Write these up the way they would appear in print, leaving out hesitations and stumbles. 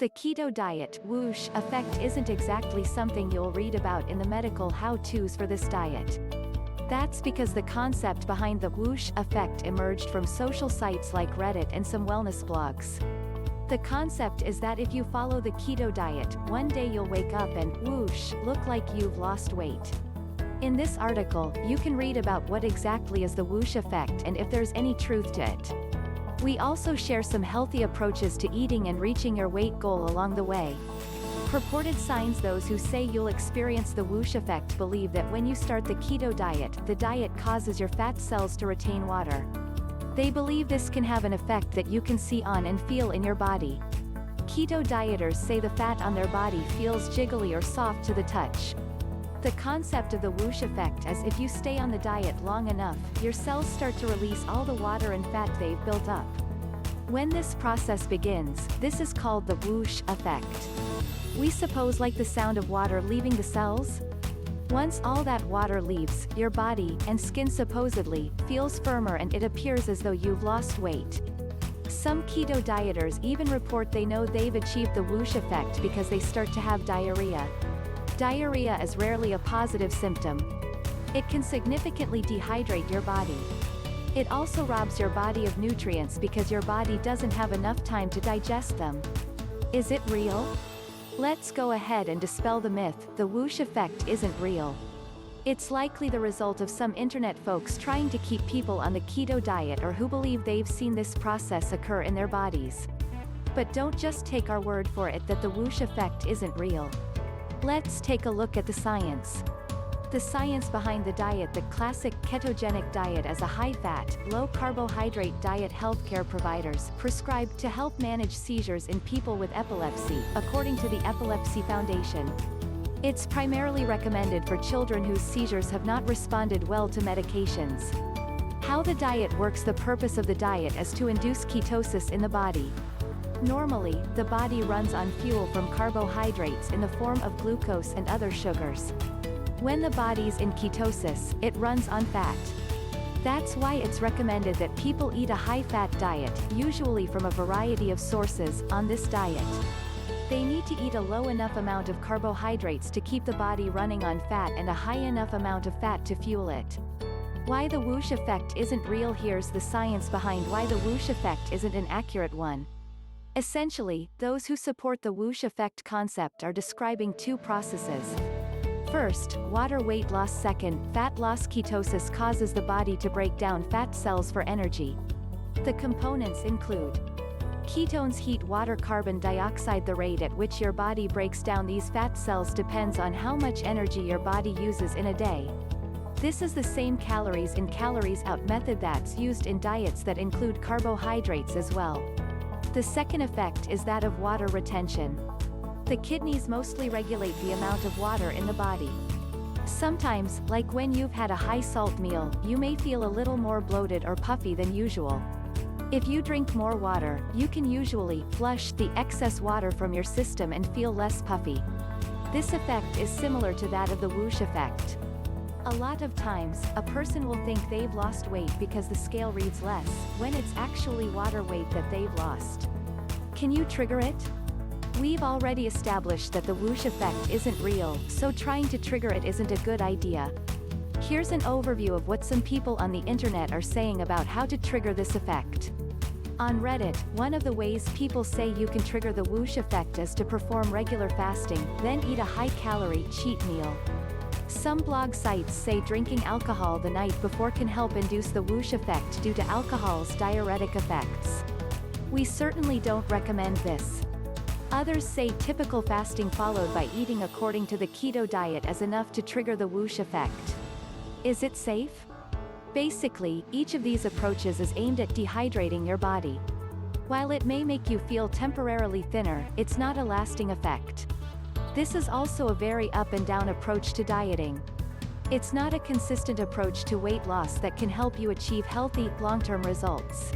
The keto diet whoosh effect isn't exactly something you'll read about in the medical how-tos for this diet. That's because the concept behind the whoosh effect emerged from social sites like Reddit and some wellness blogs. The concept is that if you follow the keto diet, one day you'll wake up and, whoosh, look like you've lost weight. In this article, you can read about what exactly is the whoosh effect and if there's any truth to it. We also share some healthy approaches to eating and reaching your weight goal along the way. Purported signs: those who say you'll experience the whoosh effect believe that when you start the keto diet, the diet causes your fat cells to retain water. They believe this can have an effect that you can see on and feel in your body. Keto dieters say the fat on their body feels jiggly or soft to the touch. The concept of the whoosh effect is if you stay on the diet long enough, your cells start to release all the water and fat they've built up. When this process begins, this is called the whoosh effect. We suppose like the sound of water leaving the cells? Once all that water leaves, your body, and skin supposedly, feels firmer and it appears as though you've lost weight. Some keto dieters even report they know they've achieved the whoosh effect because they start to have diarrhea. Diarrhea is rarely a positive symptom. It can significantly dehydrate your body. It also robs your body of nutrients because your body doesn't have enough time to digest them. Is it real? Let's go ahead and dispel the myth: the whoosh effect isn't real. It's likely the result of some internet folks trying to keep people on the keto diet or who believe they've seen this process occur in their bodies. But don't just take our word for it that the whoosh effect isn't real. Let's take a look at the science. The science behind the diet: the classic ketogenic diet is a high-fat, low-carbohydrate diet healthcare providers prescribe to help manage seizures in people with epilepsy, according to the Epilepsy Foundation. It's primarily recommended for children whose seizures have not responded well to medications. How the diet works: the purpose of the diet is to induce ketosis in the body. Normally, the body runs on fuel from carbohydrates in the form of glucose and other sugars. When the body's in ketosis, it runs on fat. That's why it's recommended that people eat a high-fat diet, usually from a variety of sources, on this diet. They need to eat a low enough amount of carbohydrates to keep the body running on fat and a high enough amount of fat to fuel it. Why the whoosh effect isn't real: here's the science behind why the whoosh effect isn't an accurate one. Essentially, those who support the whoosh effect concept are describing two processes. First, water weight loss. Second, fat loss. Ketosis causes the body to break down fat cells for energy. The components include ketones, heat, water, carbon dioxide. The rate at which your body breaks down these fat cells depends on how much energy your body uses in a day. This is the same calories in, calories out method that's used in diets that include carbohydrates as well. The second effect is that of water retention. The kidneys mostly regulate the amount of water in the body. Sometimes, like when you've had a high-salt meal, you may feel a little more bloated or puffy than usual. If you drink more water, you can usually flush the excess water from your system and feel less puffy. This effect is similar to that of the whoosh effect. A lot of times, a person will think they've lost weight because the scale reads less, when it's actually water weight that they've lost. Can you trigger it? We've already established that the whoosh effect isn't real, so trying to trigger it isn't a good idea. Here's an overview of what some people on the internet are saying about how to trigger this effect. On Reddit, one of the ways people say you can trigger the whoosh effect is to perform regular fasting, then eat a high-calorie cheat meal. Some blog sites say drinking alcohol the night before can help induce the whoosh effect due to alcohol's diuretic effects. We certainly don't recommend this. Others say typical fasting followed by eating according to the keto diet is enough to trigger the whoosh effect. Is it safe? Basically, each of these approaches is aimed at dehydrating your body. While it may make you feel temporarily thinner, it's not a lasting effect. This is also a very up and down approach to dieting. It's not a consistent approach to weight loss that can help you achieve healthy, long-term results.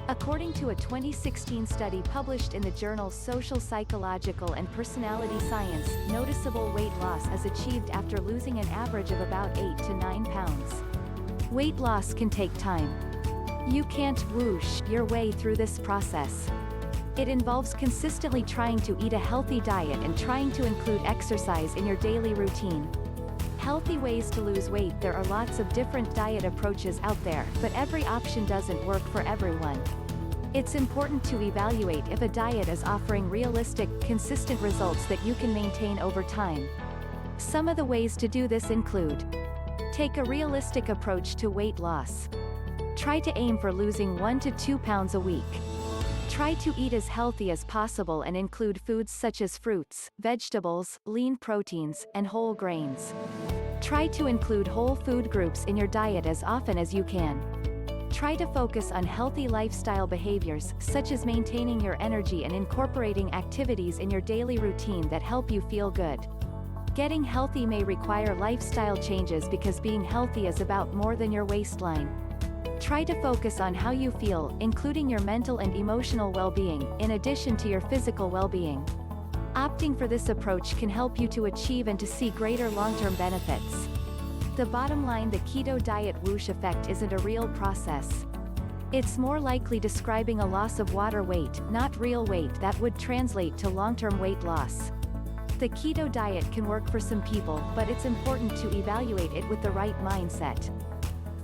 According to a 2016 study published in the journal Social Psychological and Personality Science, noticeable weight loss is achieved after losing an average of about 8 to 9 pounds. Weight loss can take time. You can't whoosh your way through this process. It involves consistently trying to eat a healthy diet and trying to include exercise in your daily routine. Healthy ways to lose weight. There are lots of different diet approaches out there, but every option doesn't work for everyone. It's important to evaluate if a diet is offering realistic, consistent results that you can maintain over time. Some of the ways to do this include: take a realistic approach to weight loss. Try to aim for losing 1 to 2 pounds a week. Try to eat as healthy as possible and include foods such as fruits, vegetables, lean proteins, and whole grains. Try to include whole food groups in your diet as often as you can. Try to focus on healthy lifestyle behaviors, such as maintaining your energy and incorporating activities in your daily routine that help you feel good. Getting healthy may require lifestyle changes because being healthy is about more than your waistline. Try to focus on how you feel, including your mental and emotional well-being, in addition to your physical well-being. Opting for this approach can help you to achieve and to see greater long-term benefits. The bottom line: the keto diet whoosh effect isn't a real process. It's more likely describing a loss of water weight, not real weight that would translate to long-term weight loss. The keto diet can work for some people, but it's important to evaluate it with the right mindset.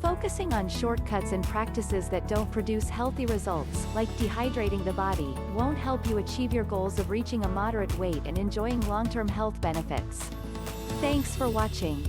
Focusing on shortcuts and practices that don't produce healthy results, like dehydrating the body, won't help you achieve your goals of reaching a moderate weight and enjoying long-term health benefits. Thanks for watching.